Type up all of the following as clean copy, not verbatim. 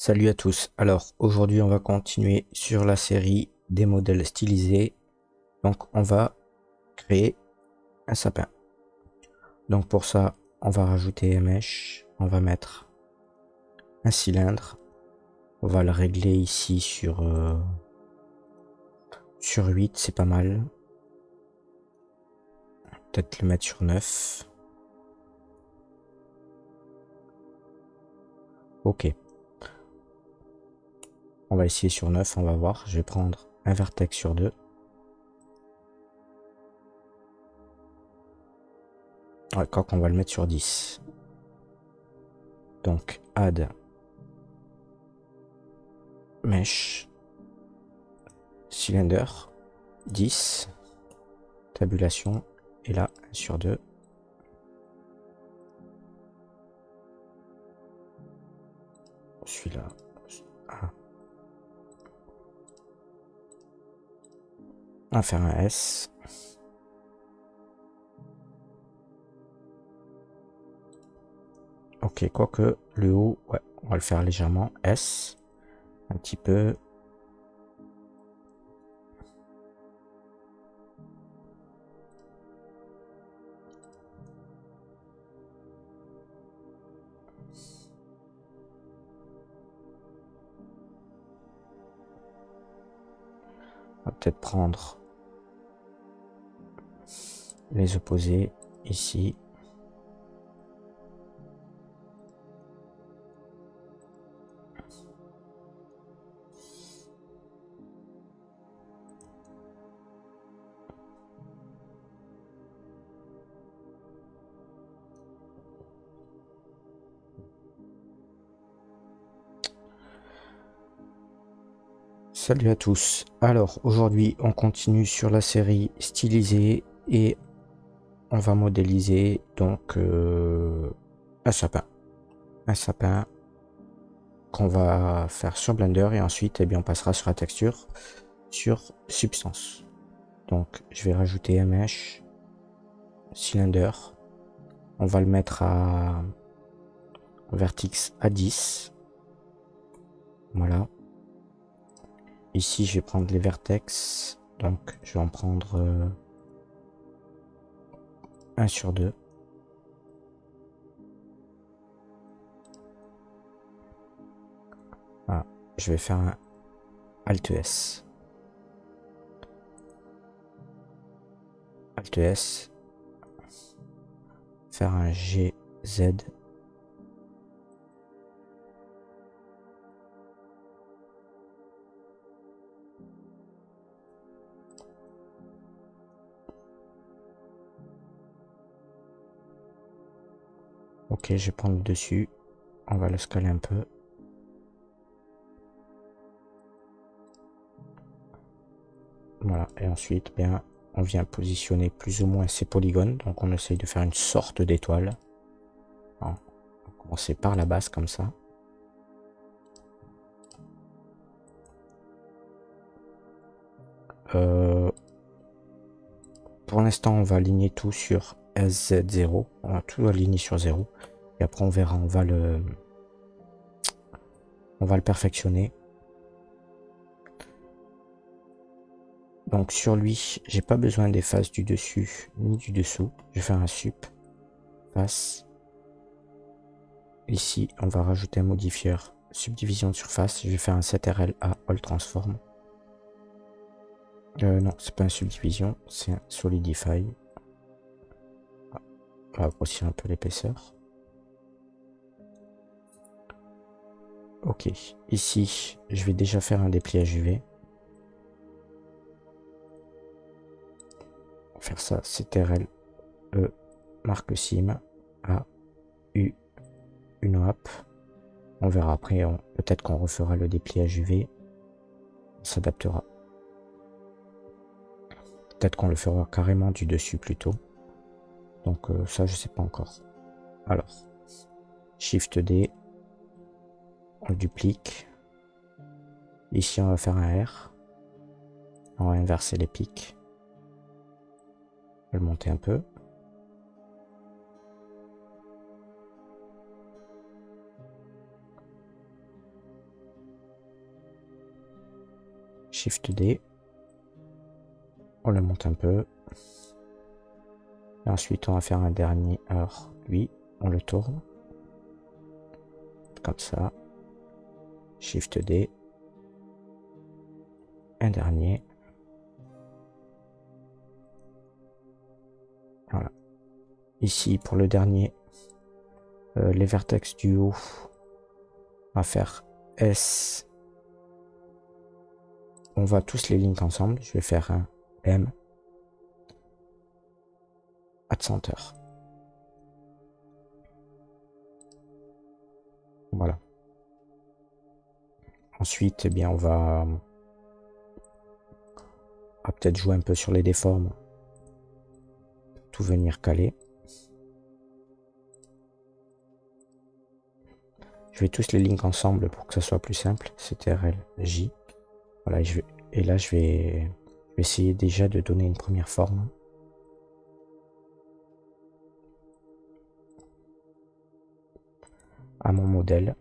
Salut à tous. Alors aujourd'hui on va continuer sur la série des modèles stylisés. Donc on va créer un sapin. Donc pour ça on va rajouter un mesh. On va mettre un cylindre. On va le régler ici sur 8, c'est pas mal. Peut-être le mettre sur 9. Ok. On va essayer sur 9, on va voir. Je vais prendre un vertex sur 2. Ouais, quand on va le mettre sur 10. Donc add mesh cylinder 10 tabulation et là 1 sur 2. Celui-là, ah, on va faire un S. Ok, quoique le haut, ouais, on va le faire légèrement S, un petit peu. On va peut-être prendre les opposés ici. Salut à tous. Alors aujourd'hui on continue sur la série stylisée et on va modéliser donc un sapin. Un sapin qu'on va faire sur Blender et ensuite eh bien, on passera sur la texture sur Substance. Donc je vais rajouter un mesh cylinder. On va le mettre à vertex à 10. Voilà. Ici, je vais prendre les vertex. Donc, je vais en prendre 1 sur 2. Voilà. Je vais faire un Alt S. Alt S. Faire un GZ. Ok, je vais prendre le dessus. On va le scaler un peu. Voilà. Et ensuite, bien, on vient positionner plus ou moins ces polygones. Donc, on essaye de faire une sorte d'étoile. On va commencer par la base comme ça. Pour l'instant, on va aligner tout sur SZ0. On va tout aligner sur 0. Et après, on verra, on va le perfectionner. Donc sur lui, j'ai pas besoin des faces du dessus ni du dessous. Je vais faire un sup face. Ici, on va rajouter un modifieur subdivision de surface. Je vais faire un CTRL à All Transform. Non, c'est pas un subdivision, c'est un solidify. On va grossir un peu l'épaisseur. Ok, ici, je vais déjà faire un dépliage UV. Faire ça, CTRL E, marque sim, A, U, une app. On verra après, peut-être qu'on refera le dépliage UV. On s'adaptera. Peut-être qu'on le fera carrément du dessus plutôt. Donc ça, je sais pas encore. Alors, Shift D, on le duplique. Ici, on va faire un R. On va inverser les pics. On va le monter un peu. Shift D. On le monte un peu. Et ensuite, on va faire un dernier. Alors, lui, on le tourne. Comme ça. Shift D. Un dernier. Voilà. Ici, pour le dernier, les vertex du haut, on va faire S. On va tous les link ensemble. Je vais faire un M. Add center. Voilà. Ensuite, eh bien, on va peut-être jouer un peu sur les déformes. Tout venir caler. Je vais tous les links ensemble pour que ça soit plus simple. CTRL J. Voilà, et là je vais essayer déjà de donner une première forme. À mon modèle.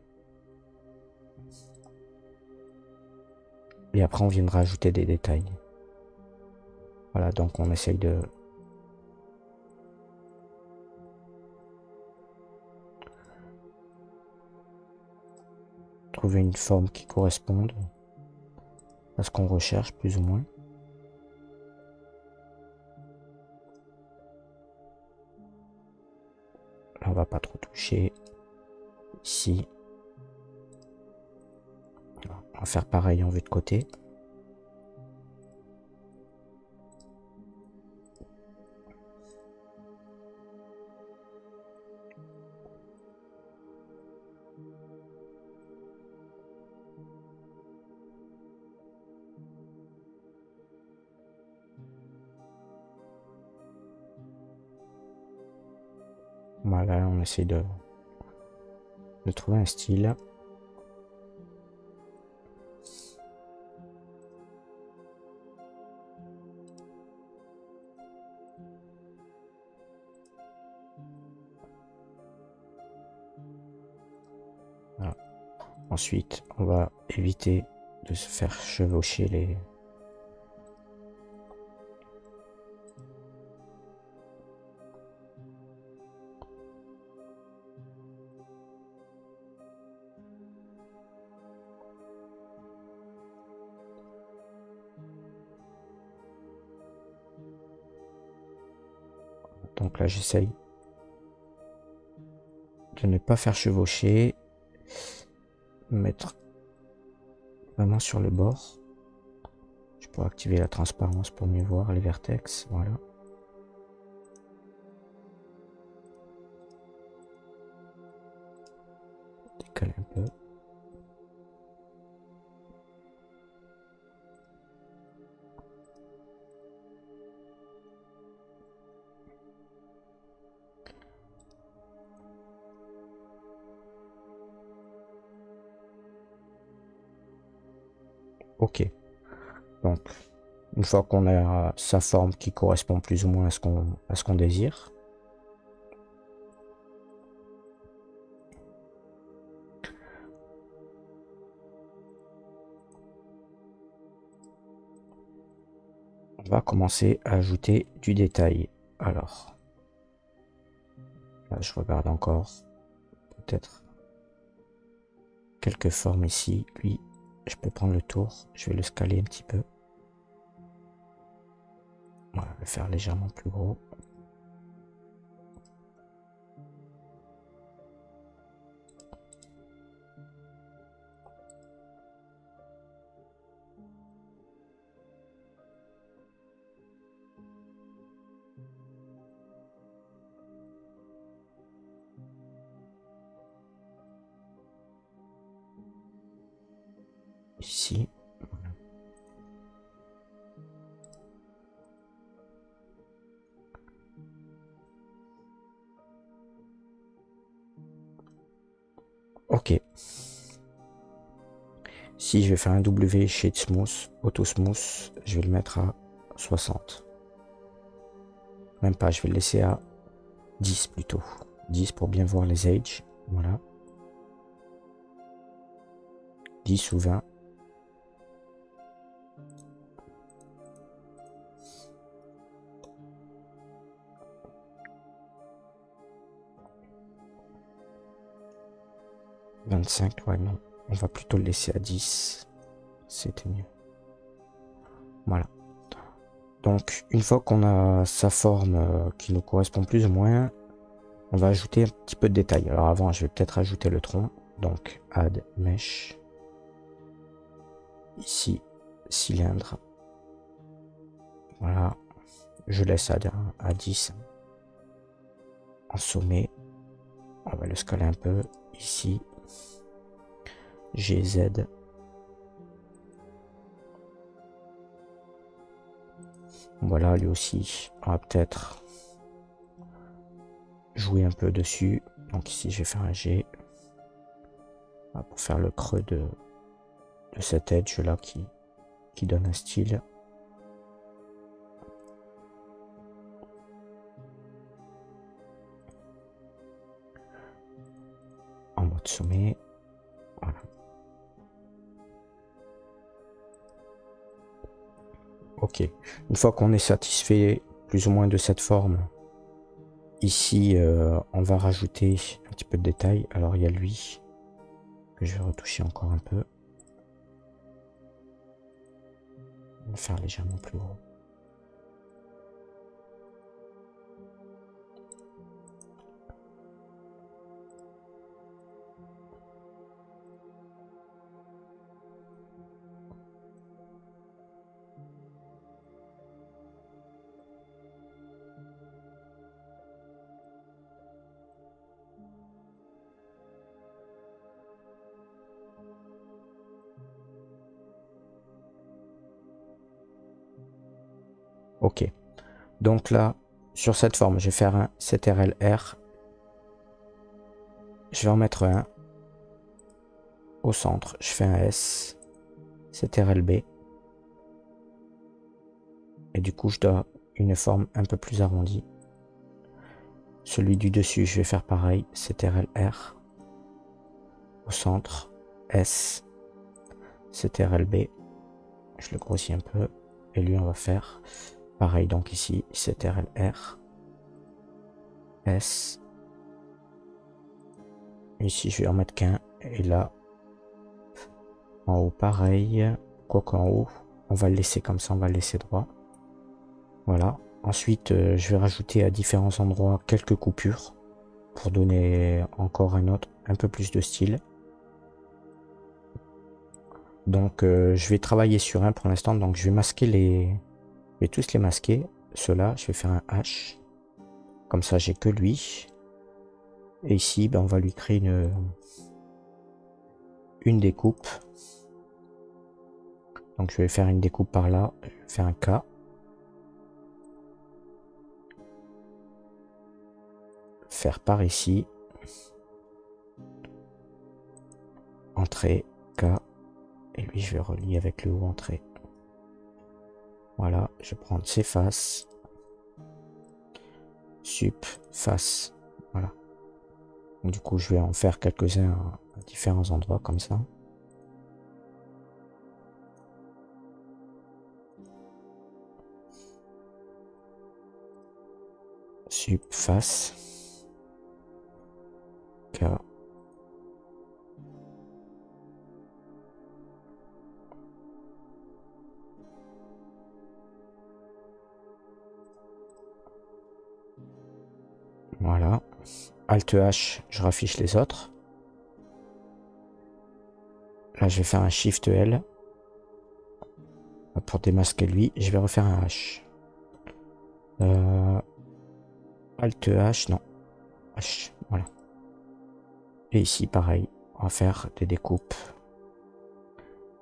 Et après on viendra ajouter des détails. Voilà, donc on essaye de trouver une forme qui corresponde à ce qu'on recherche plus ou moins. Là on va pas trop toucher. Ici. On va faire pareil en vue de côté. Voilà, on essaie de trouver un style. Voilà. Ensuite, on va éviter de se faire chevaucher les... Donc là, j'essaye de ne pas faire chevaucher, mettre vraiment sur le bord. Je peux activer la transparence pour mieux voir les vertex. Voilà. Décaler un peu. Ok. Donc, une fois qu'on a sa forme qui correspond plus ou moins à ce qu'on désire, on va commencer à ajouter du détail. Alors, là, je regarde encore peut-être quelques formes ici. Lui, je peux prendre le tour. Je vais le scaler un petit peu. Voilà, le faire légèrement plus gros. Ici. Ok. Si je vais faire un W Shade Smooth, Auto Smooth, je vais le mettre à 60. Même pas, je vais le laisser à 10 plutôt. 10 pour bien voir les edges. Voilà. 10 ou 20. 25, ouais, non. On va plutôt le laisser à 10. C'était mieux. Voilà. Donc, une fois qu'on a sa forme qui nous correspond plus ou moins, on va ajouter un petit peu de détails. Alors avant, je vais peut-être ajouter le tronc. Donc, add mesh. Ici, cylindre. Voilà. Je laisse à 10. En sommet. On va le scaler un peu. Ici. GZ. Voilà, lui aussi, on va peut-être jouer un peu dessus. Donc ici, je vais faire un G pour faire le creux de cet edge là qui donne un style. En mode sommet. Voilà. Ok. Une fois qu'on est satisfait plus ou moins de cette forme, ici, on va rajouter un petit peu de détail. Alors il y a lui que je vais retoucher encore un peu. On va faire légèrement plus gros. Ok. Donc là, sur cette forme, je vais faire un CTRL-R. Je vais en mettre un. Au centre, je fais un S. CTRL-B. Et du coup, je dois une forme un peu plus arrondie. Celui du dessus, je vais faire pareil. CTRL-R. Au centre, S. CTRL-B. Je le grossis un peu. Et lui, on va faire pareil. Donc ici, CTRL-R. S. Ici, je vais en mettre qu'un. Et là, en haut, pareil. Quoi qu'en haut, on va le laisser comme ça. On va le laisser droit. Voilà. Ensuite, je vais rajouter à différents endroits quelques coupures pour donner encore un peu plus de style. Donc, je vais travailler sur un pour l'instant. Donc, je vais masquer je vais tous les masquer. Ceux-là, je vais faire un H. Comme ça, j'ai que lui. Et ici, ben, on va lui créer une découpe. Donc, je vais faire une découpe par là. Je vais faire un K. Faire par ici. Entrée, K. Et lui, je vais relier avec le haut entrée. Voilà, je vais prendre ses faces. Sup, face. Voilà. Donc, du coup, je vais en faire quelques-uns à différents endroits comme ça. Sup, face. K. Voilà. Alt H, je raffiche les autres. Là, je vais faire un Shift L pour démasquer lui. Je vais refaire un H. Alt H, non. H, voilà. Et ici, pareil. On va faire des découpes.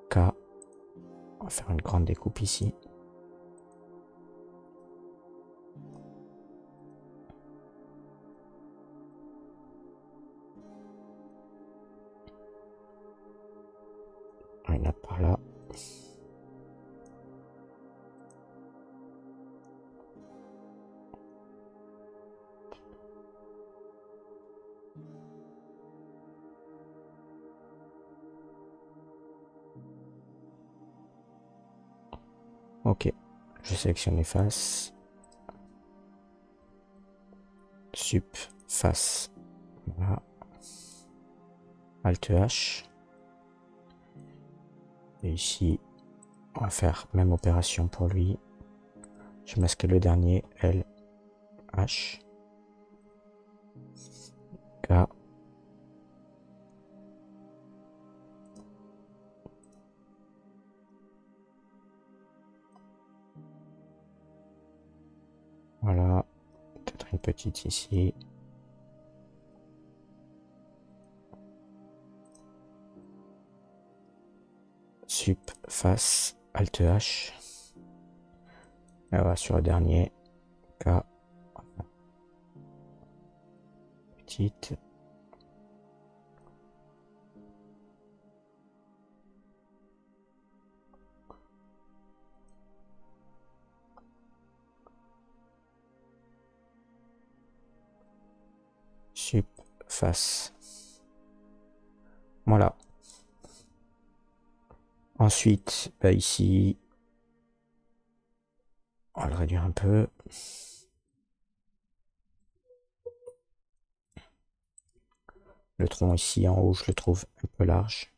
K. On va faire une grande découpe ici. Une autre par là. Ok. Je sélectionne les faces. Sup, face. Voilà. Alt H. Et ici, on va faire même opération pour lui. Je vais masquer le dernier, L, H, K. Voilà, peut-être une petite ici. Sup, face, Alt H. Et voilà, sur le dernier, K. Petite. Sup, face. Voilà. Ensuite, bah ici, on va le réduire un peu. Le tronc ici en haut, je le trouve un peu large.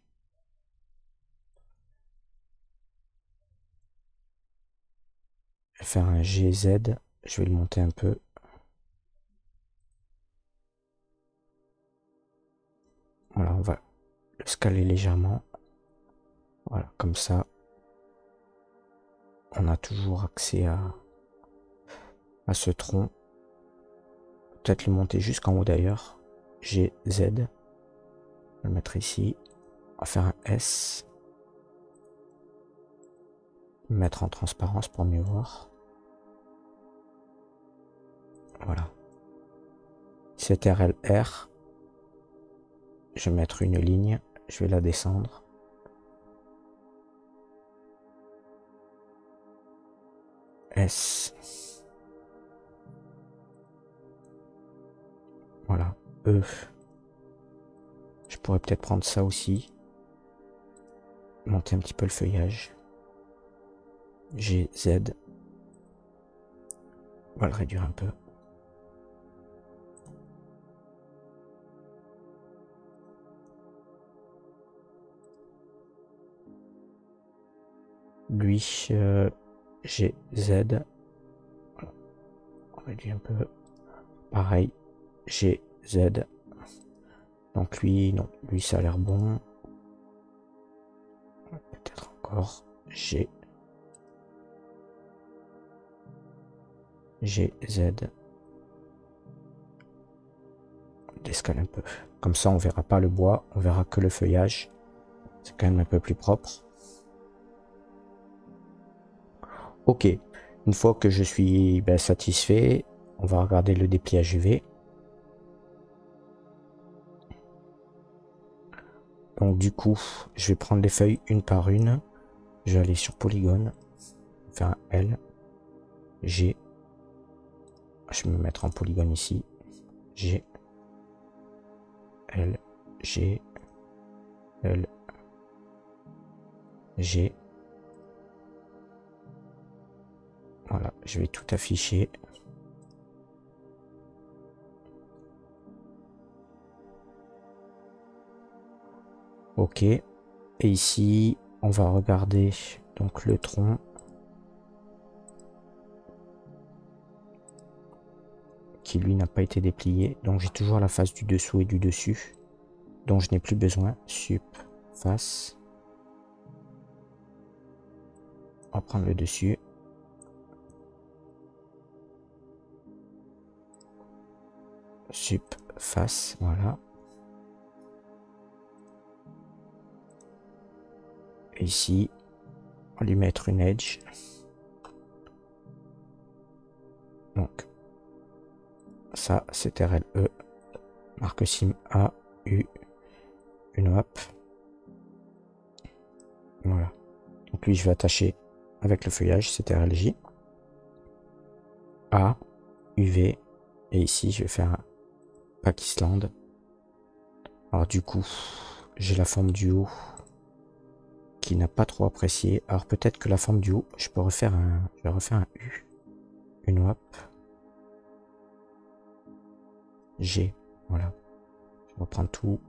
Je vais faire un GZ. Je vais le monter un peu. Voilà, on va le scaler légèrement. Voilà, comme ça, on a toujours accès à ce tronc. Peut-être le monter jusqu'en haut d'ailleurs. GZ. Je vais le mettre ici. On va faire un S. Mettre en transparence pour mieux voir. Voilà. CTRL-R. Je vais mettre une ligne. Je vais la descendre. S. Voilà. E. Je pourrais peut-être prendre ça aussi. Monter un petit peu le feuillage. GZ. On va le réduire un peu. Lui, GZ. Voilà. On réduit un peu. Pareil, GZ. Donc lui, non, lui ça a l'air bon. Peut-être encore GZ. On descale un peu. Comme ça, on verra pas le bois, on verra que le feuillage. C'est quand même un peu plus propre. Ok, une fois que je suis satisfait, on va regarder le dépliage UV. Donc du coup, je vais prendre les feuilles une par une. Je vais aller sur polygone, faire un L, G. Je vais me mettre en polygone ici. G, L, G, L, G. Voilà, je vais tout afficher. Ok. Et ici, on va regarder donc le tronc. Qui lui n'a pas été déplié. Donc j'ai toujours la face du dessous et du dessus. Dont je n'ai plus besoin. Sup, face. On va prendre le dessus. Sup, face, voilà. Et ici, on va lui mettre une edge. Donc, ça, c'est RLE. Marque sim A, U, une hop. Voilà. Donc lui, je vais attacher avec le feuillage, c'est RLJ. A, UV. Et ici, je vais faire un Pakistan. Alors du coup, j'ai la forme du haut qui n'a pas trop apprécié. Alors peut-être que la forme du haut, je vais refaire un U. Une hop. G. Voilà. Je vais reprendre tout.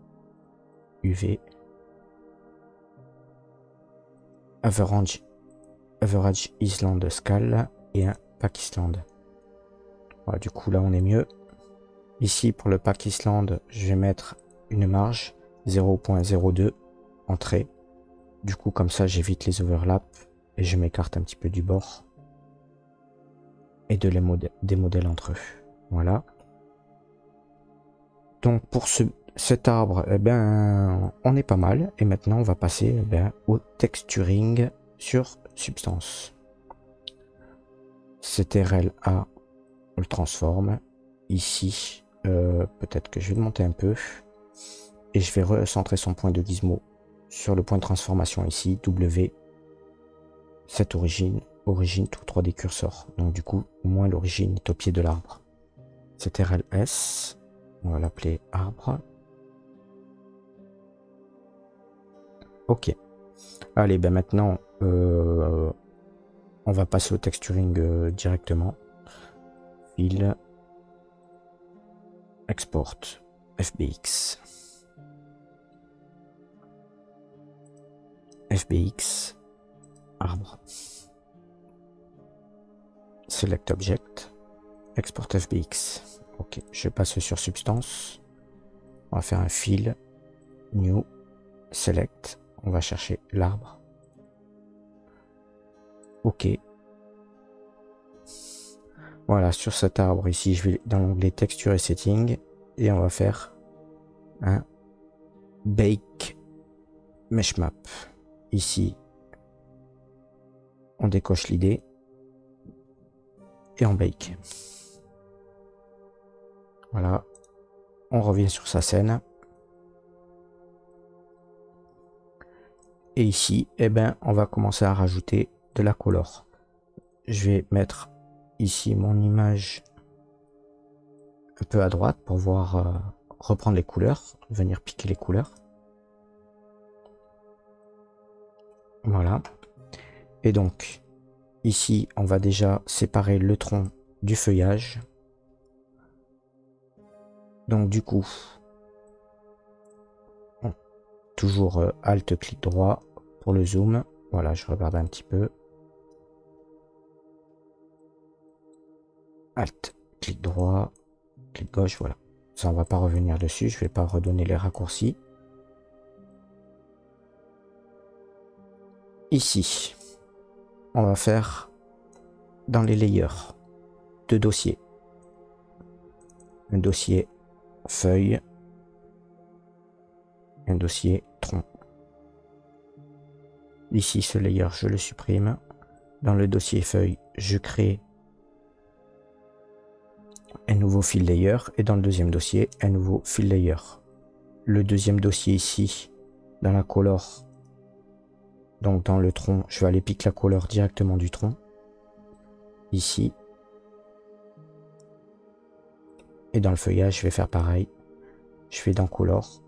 UV. Average Island Scale et un Pack Island. Voilà, du coup là on est mieux. Ici pour le Pack Island, je vais mettre une marge 0.02 entrée. Du coup comme ça j'évite les overlaps et je m'écarte un petit peu du bord et des modèles entre eux. Voilà. Donc pour cet arbre, eh ben, on est pas mal. Et maintenant on va passer au texturing sur Substance. CTRL-A, on le transforme. Ici, peut-être que je vais le monter un peu. Et je vais recentrer son point de gizmo sur le point de transformation ici, W. Cette origine tout 3D cursor. Donc du coup, au moins l'origine est au pied de l'arbre. CTRL-S, on va l'appeler arbre. Ok. Allez, ben maintenant, on va passer au texturing directement. File, export, FBX. FBX, arbre. Select object, export FBX. Ok, je passe sur Substance. On va faire un file, new, select. On va chercher l'arbre. Ok. Voilà, sur cet arbre ici, je vais dans l'onglet texture et setting et on va faire un bake mesh map. Ici, on décoche l'idée et on bake. Voilà, on revient sur sa scène. Et ici, eh ben, on va commencer à rajouter de la color. Je vais mettre ici mon image un peu à droite pour voir reprendre les couleurs, venir piquer les couleurs. Voilà. Et donc, ici, on va déjà séparer le tronc du feuillage. Donc, du coup, toujours Alt, clic droit pour le zoom. Voilà, je regarde un petit peu. Alt, clic droit, clic gauche, voilà. Ça, on va pas revenir dessus, je vais pas redonner les raccourcis. Ici, on va faire dans les layers deux dossiers. Un dossier feuille, un dossier tronc. Ici, ce layer, je le supprime. Dans le dossier feuille, je crée un nouveau fill layer et dans le deuxième dossier, un nouveau fill layer. Le deuxième dossier ici, dans la color, donc dans le tronc, je vais aller piquer la color directement du tronc. Ici. Et dans le feuillage, je vais faire pareil. Je vais dans color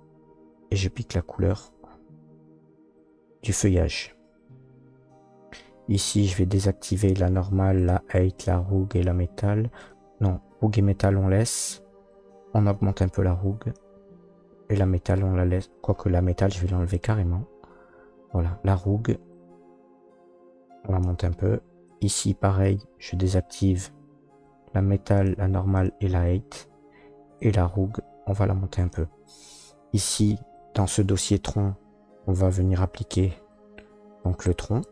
et je pique la couleur du feuillage. Ici, je vais désactiver la normale, la height, la rouge et la métal. Non, rouge et métal, on laisse. On augmente un peu la rouge. Et la métal, on la laisse. Quoique la métal, je vais l'enlever carrément. Voilà, la rouge. On la monte un peu. Ici, pareil, je désactive la métal, la normale et la height. Et la rouge, on va la monter un peu. Ici, dans ce dossier tronc, on va venir appliquer donc le tronc.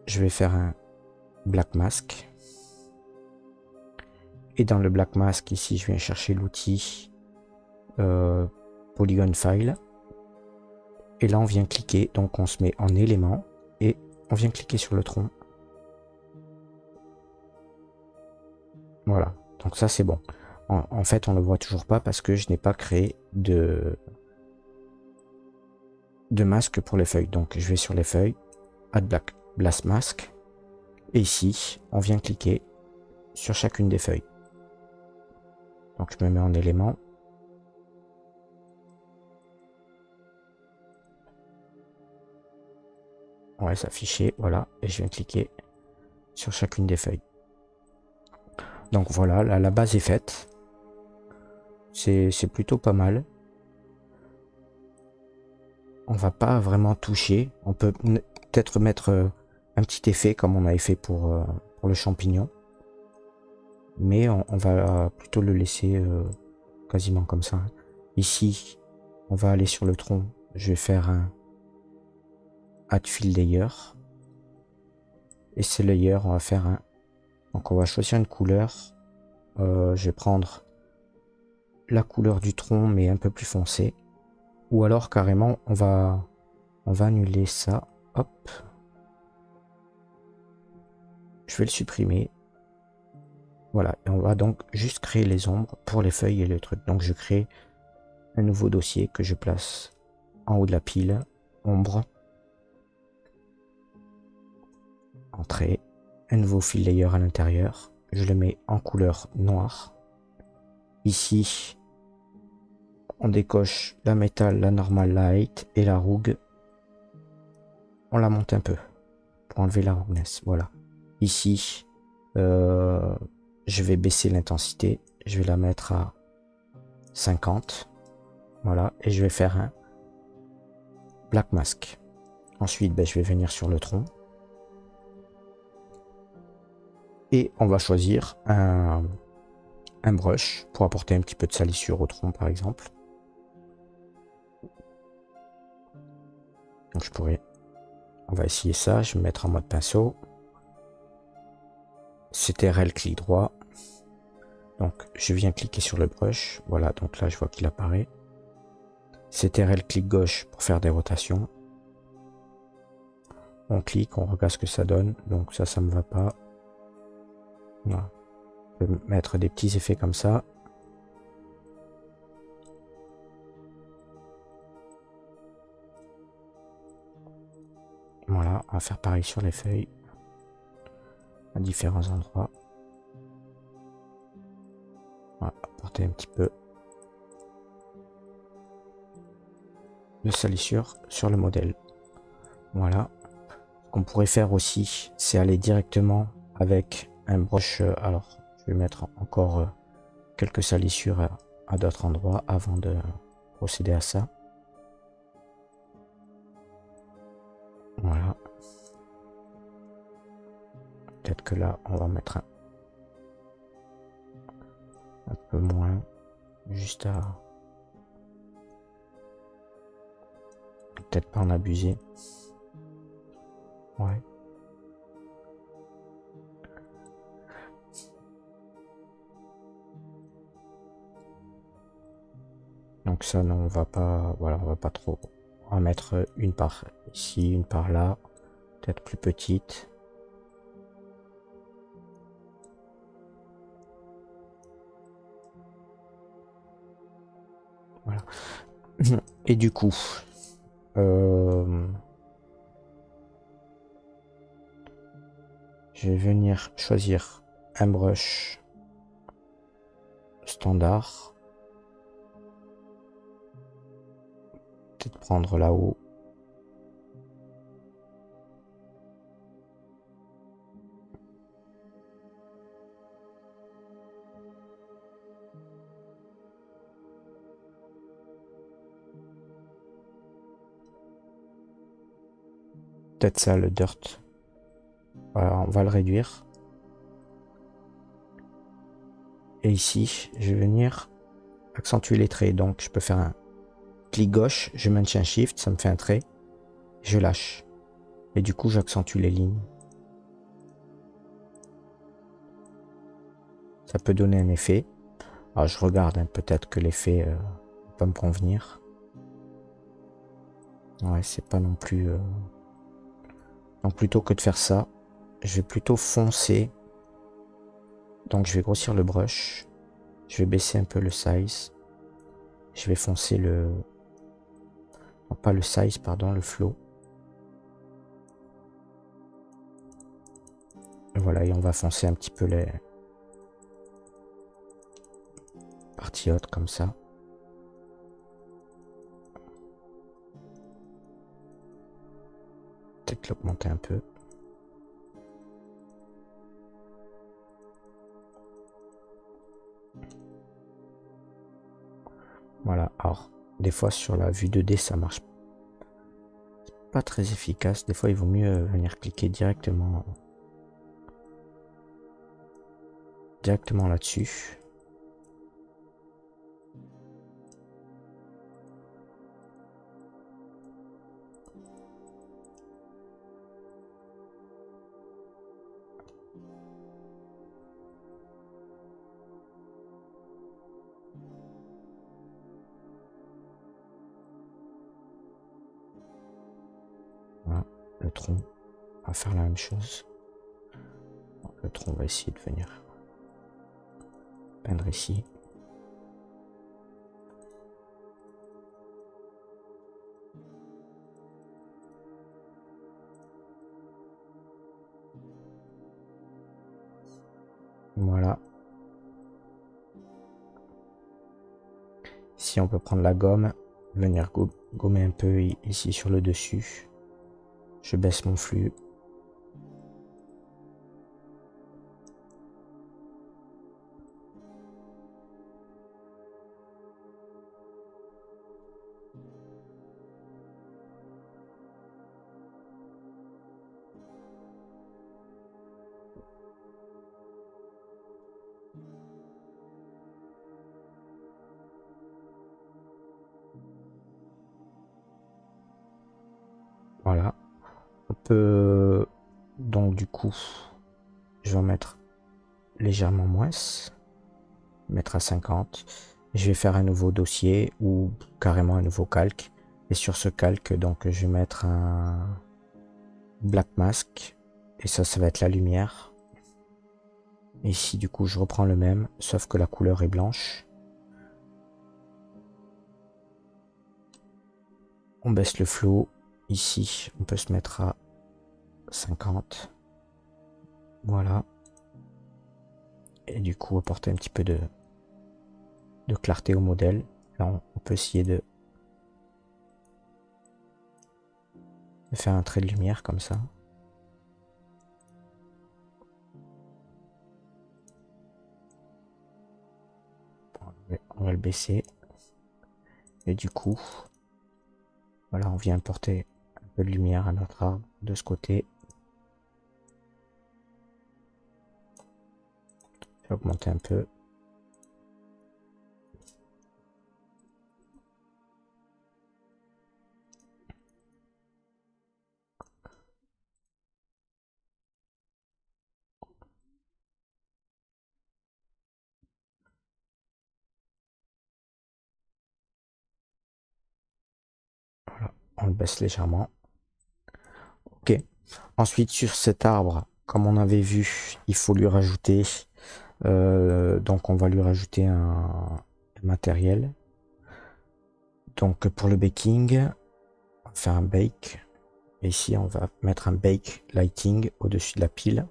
Je vais faire un black mask. Et dans le black mask, ici, je viens chercher l'outil Polygon File. Et là, on vient cliquer. Donc, on se met en élément et on vient cliquer sur le tronc. Voilà. Donc, ça, c'est bon. En fait, on ne le voit toujours pas parce que je n'ai pas créé de masque pour les feuilles. Donc, je vais sur les feuilles, Add Black Mask. Et ici, on vient cliquer sur chacune des feuilles. Donc, je me mets en élément. On va s'afficher, voilà. Et je viens cliquer sur chacune des feuilles. Donc, voilà, là, la base est faite. C'est plutôt pas mal. on va pas vraiment toucher. On peut peut-être mettre un petit effet comme on avait fait pour le champignon. Mais on va plutôt le laisser quasiment comme ça. Ici, on va aller sur le tronc. Je vais faire un Add Fill Layer. Et ces layers, on va faire un... Donc on va choisir une couleur. Je vais prendre la couleur du tronc, mais un peu plus foncé. Ou alors carrément, on va annuler ça. Hop. Je vais le supprimer. Voilà, et on va donc juste créer les ombres pour les feuilles et les trucs. Donc je crée un nouveau dossier que je place en haut de la pile. Ombre. Entrée. Un nouveau fill layer à l'intérieur. Je le mets en couleur noire. Ici, on décoche la métal, la normal light et la rouge. On la monte un peu pour enlever la roughness. Voilà. Ici, je vais baisser l'intensité. Je vais la mettre à 50. Voilà. Et je vais faire un black mask. Ensuite, je vais venir sur le tronc. Et on va choisir un brush pour apporter un petit peu de salissure au tronc, par exemple. Donc on va essayer ça. Je vais me mettre en mode pinceau. CTRL clic droit. Donc je viens cliquer sur le brush. Voilà, donc là je vois qu'il apparaît. CTRL clic gauche pour faire des rotations. On clique, on regarde ce que ça donne. Donc ça me va pas. Voilà. On peut mettre des petits effets comme ça. Voilà, on va faire pareil sur les feuilles. À différents endroits. Voilà, apporter un petit peu de salissure sur le modèle. Voilà. Ce qu'on pourrait faire aussi, c'est aller directement avec un brush. Alors, je vais mettre encore quelques salissures à d'autres endroits avant de procéder à ça. Voilà. Peut-être que là, on va mettre un peu moins, juste à... Peut-être pas en abuser. Ouais. Donc ça, non, on va pas... Voilà, on va pas trop... On va mettre une par ici, une par là. Peut-être plus petite. Voilà. Et du coup... je vais venir choisir un brush standard. Peut-être prendre là-haut. Peut-être ça, le dirt. Voilà, on va le réduire. Et ici, je vais venir accentuer les traits. Donc, je peux faire un clic gauche, je maintiens Shift, ça me fait un trait. Je lâche. Et du coup, j'accentue les lignes. Ça peut donner un effet. Alors, je regarde, hein, peut-être que l'effet va me convenir. Ouais, c'est pas non plus... Donc, plutôt que de faire ça, je vais plutôt foncer. Donc, je vais grossir le brush. Je vais baisser un peu le size. Je vais foncer le... Non, pas le size, pardon, le flow. Et voilà, et on va foncer un petit peu les parties hautes comme ça. Peut-être l'augmenter un peu. Voilà, alors des fois sur la vue 2D ça marche pas très efficace. Des fois, il vaut mieux venir cliquer directement là-dessus. Voilà, le tronc. On va faire la même chose. Le tronc va essayer de venir peindre ici. Voilà. Ici, on peut prendre la gomme, venir gommer un peu ici sur le dessus. Je baisse mon flux. Voilà. On peut donc du coup, je vais en mettre légèrement moins, mettre à 50. Je vais faire un nouveau dossier ou carrément un nouveau calque. Et sur ce calque, donc je vais mettre un black mask. Et ça va être la lumière. Et ici, du coup, je reprends le même, sauf que la couleur est blanche. On baisse le flow. Ici, on peut se mettre à 50. Voilà. Et du coup, apporter un petit peu de clarté au modèle. Là, on peut essayer de faire un trait de lumière comme ça. On va le baisser. Et du coup, voilà, on vient apporter un peu de lumière à notre arbre de ce côté. Je vais augmenter un peu. Voilà, on le baisse légèrement. Ok. Ensuite, sur cet arbre, comme on avait vu, il faut lui rajouter. Donc, on va lui rajouter un matériel. Donc, pour le baking, on va faire un bake. Et ici, on va mettre un bake lighting au-dessus de la pile.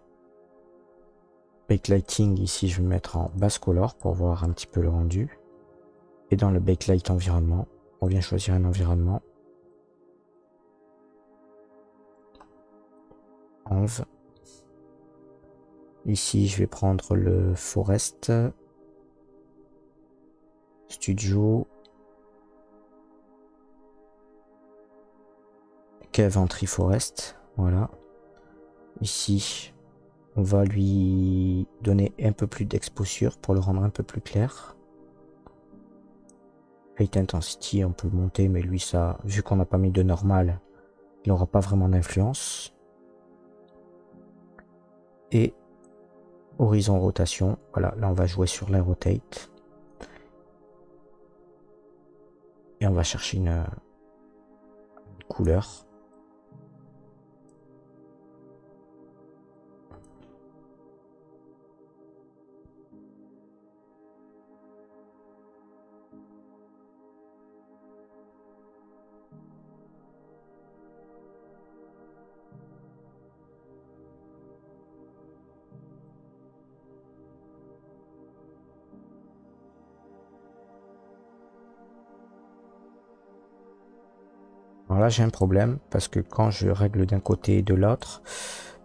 Bake lighting, ici, je vais mettre en basse color pour voir un petit peu le rendu. Et dans le backlight environnement, on vient choisir un environnement. Env. Ici, je vais prendre le Forest Studio Cave Entry Forest. Voilà. Ici, on va lui donner un peu plus d'exposure pour le rendre un peu plus clair. Light Intensity, on peut le monter, mais lui, ça, vu qu'on n'a pas mis de normal, il n'aura pas vraiment d'influence. Et horizon rotation, voilà, là on va jouer sur la rotate. Et on va chercher une couleur. Alors là, j'ai un problème parce que quand je règle d'un côté et de l'autre,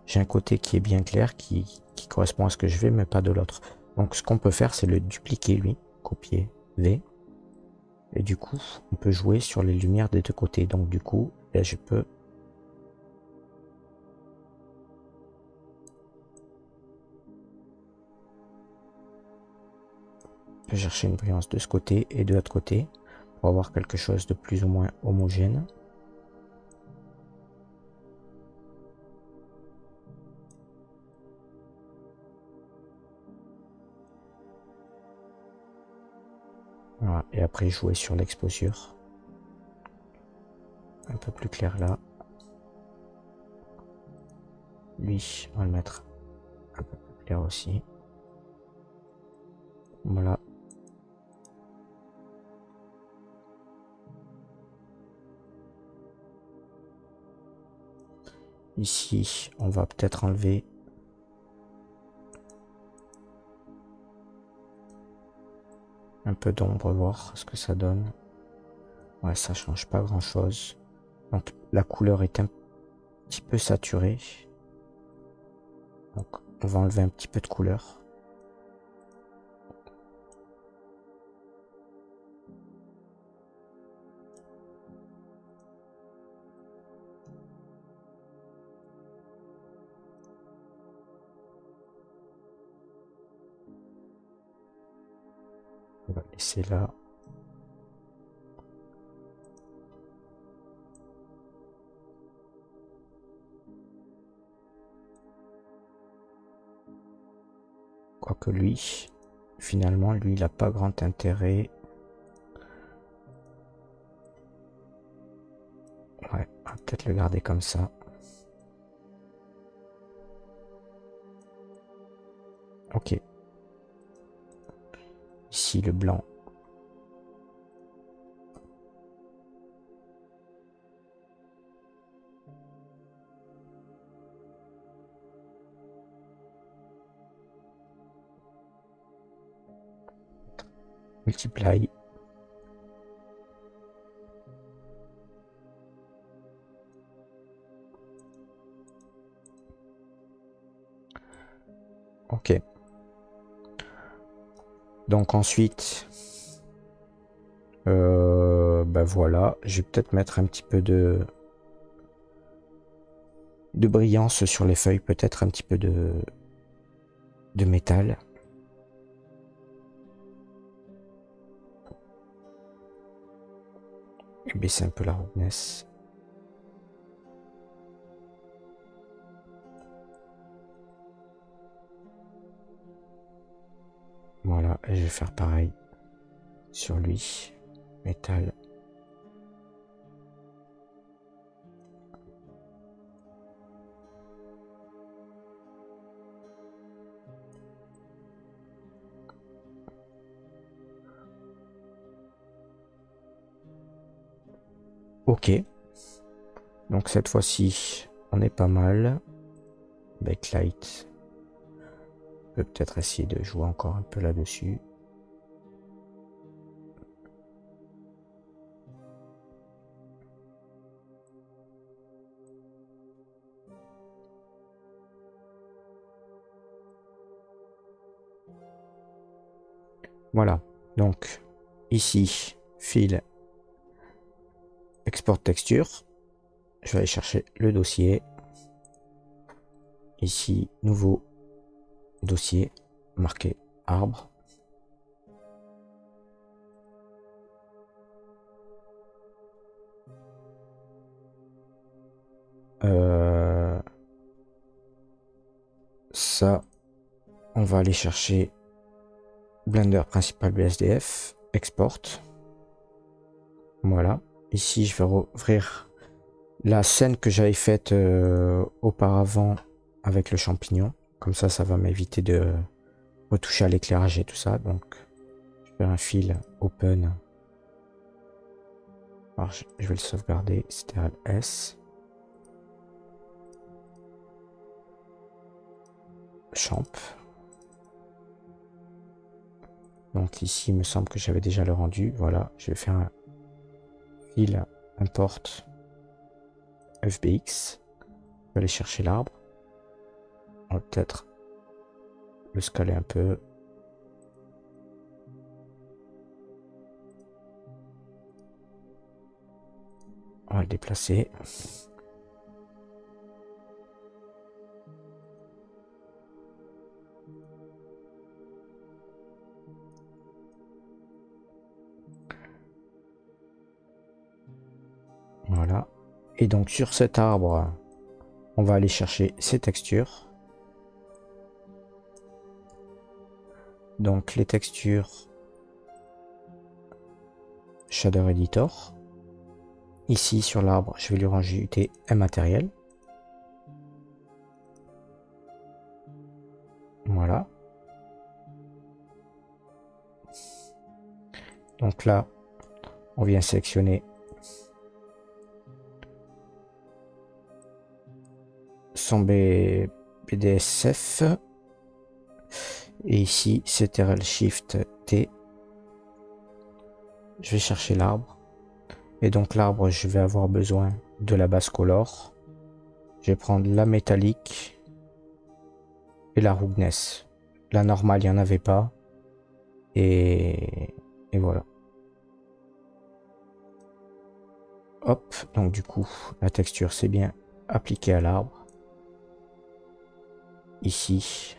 j'ai un côté qui est bien clair, qui correspond à ce que je veux, mais pas de l'autre. Donc ce qu'on peut faire, c'est le dupliquer, lui, copier, V. Et du coup, on peut jouer sur les lumières des deux côtés. Donc du coup, là, je peux peut chercher une brillance de ce côté et de l'autre côté pour avoir quelque chose de plus ou moins homogène. Voilà. Et après jouer sur l'exposure. Un peu plus clair là. Lui, on va le mettre un peu plus clair aussi. Voilà. Ici, on va peut-être enlever un peu d'ombre, voir ce que ça donne. Ouais, ça change pas grand-chose. Donc la couleur est un petit peu saturée. Donc on va enlever un petit peu de couleur. On va laisser là. Quoique lui, finalement, lui, il n'a pas grand intérêt. Ouais, on va peut-être le garder comme ça. Ok. Ici, le blanc. Multiply. Ok. Donc ensuite, ben voilà, je vais peut-être mettre un petit peu de brillance sur les feuilles, peut-être un petit peu de métal. Et baisser un peu la roughness. Voilà, et je vais faire pareil sur lui, métal. Ok, donc cette fois-ci, on est pas mal. Backlight, on peut peut-être essayer de jouer encore un peu là-dessus. Voilà, donc ici, fil, export texture. Je vais aller chercher le dossier. Ici, nouveau dossier, marqué arbre. Ça, on va aller chercher Blender principal BSDF, export. Voilà. Ici, je vais rouvrir la scène que j'avais faite auparavant avec le champignon. Comme ça va m'éviter de retoucher à l'éclairage et tout ça. Donc, je fais un fil open. Alors, je vais le sauvegarder. Ctrl S. Champ. Donc ici, il me semble que j'avais déjà le rendu. Voilà, je vais faire un fil import FBX. Je vais aller chercher l'arbre. On va peut-être le scaler un peu. On va le déplacer. Voilà. Et donc sur cet arbre, on va aller chercher ces textures. Donc les textures Shader Editor. Ici sur l'arbre, je vais lui rajouter un matériel. Voilà. Donc là, on vient sélectionner son BDSF. Et ici, CTRL Shift T. Je vais chercher l'arbre. Et donc l'arbre, je vais avoir besoin de la base color. Je vais prendre la métallique et la roughness. La normale, il n'y en avait pas. Et voilà. Hop, donc du coup, la texture c'est bien appliquée à l'arbre. Ici,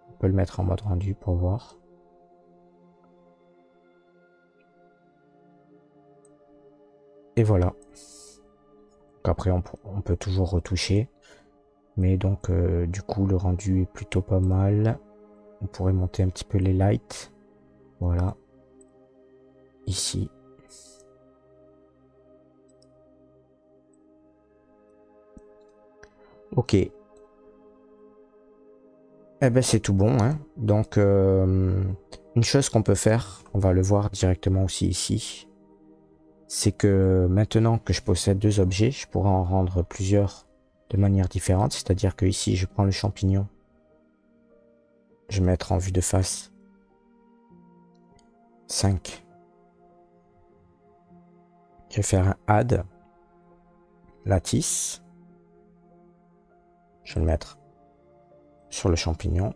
on peut le mettre en mode rendu pour voir. Et voilà. Donc après, on peut toujours retoucher. Mais donc, du coup, le rendu est plutôt pas mal. On pourrait monter un petit peu les lights. Voilà. Ici. Ok. Eh ben c'est tout bon, hein. Donc une chose qu'on peut faire, on va le voir directement aussi ici, c'est que maintenant que je possède deux objets, je pourrais en rendre plusieurs de manière différente. C'est-à-dire que ici, je prends le champignon, je vais mettre en vue de face 5. Je vais faire un add lattice. Je vais le mettre sur le champignon.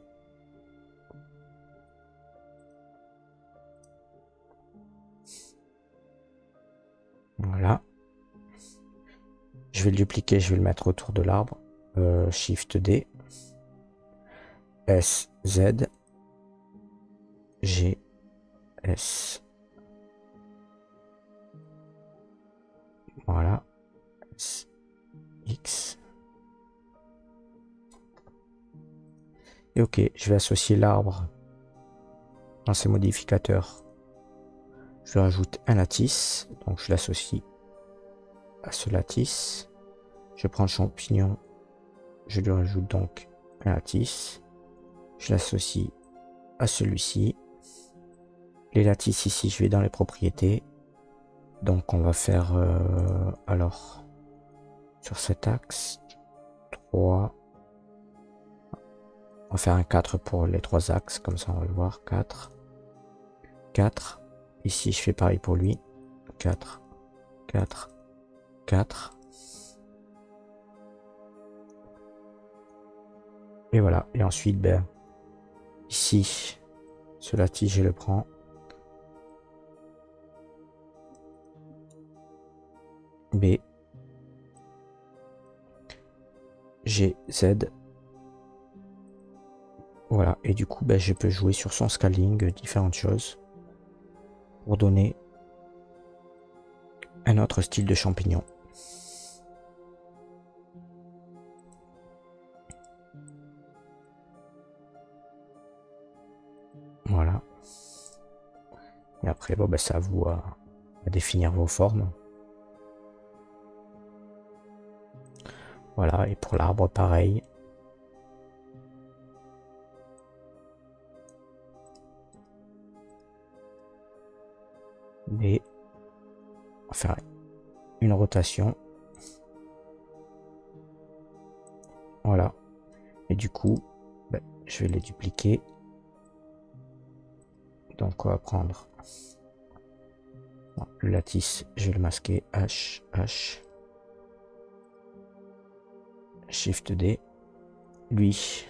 Voilà. Je vais le dupliquer, je vais le mettre autour de l'arbre. Shift D. S, Z. G, S. Voilà. S, X. Et ok, je vais associer l'arbre dans ces modificateurs. Je rajoute un lattice, donc je l'associe à ce lattice. Je prends le champignon, je lui rajoute donc un lattice. Je l'associe à celui-ci. Les lattices ici, je vais dans les propriétés. Donc on va faire alors sur cet axe 3. On va faire un 4 pour les trois axes, comme ça on va le voir. 4. 4. Ici je fais pareil pour lui. 4. 4. 4. Et voilà. Et ensuite, ben, ici, ce lattice, je le prends. B. G, Z. Voilà. Et du coup, ben, je peux jouer sur son scaling différentes choses pour donner un autre style de champignon. Voilà. Et après, bon, ben, c'est à vous à définir vos formes. Voilà. Et pour l'arbre, pareil. B. On va faire une rotation. Voilà. Et du coup, ben, je vais les dupliquer. Donc on va prendre le lattice, je vais le masquer, H, H, Shift D. Lui,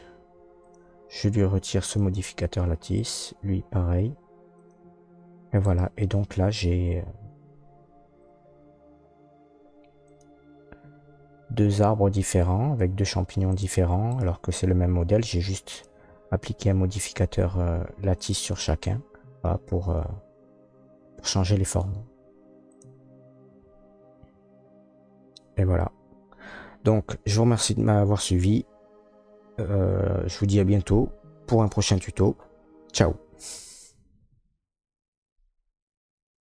je lui retire ce modificateur lattice, lui pareil. Et voilà, et donc là j'ai deux arbres différents avec deux champignons différents, alors que c'est le même modèle. J'ai juste appliqué un modificateur lattice sur chacun, voilà, pour changer les formes. Et voilà. Donc, je vous remercie de m'avoir suivi. Je vous dis à bientôt pour un prochain tuto. Ciao.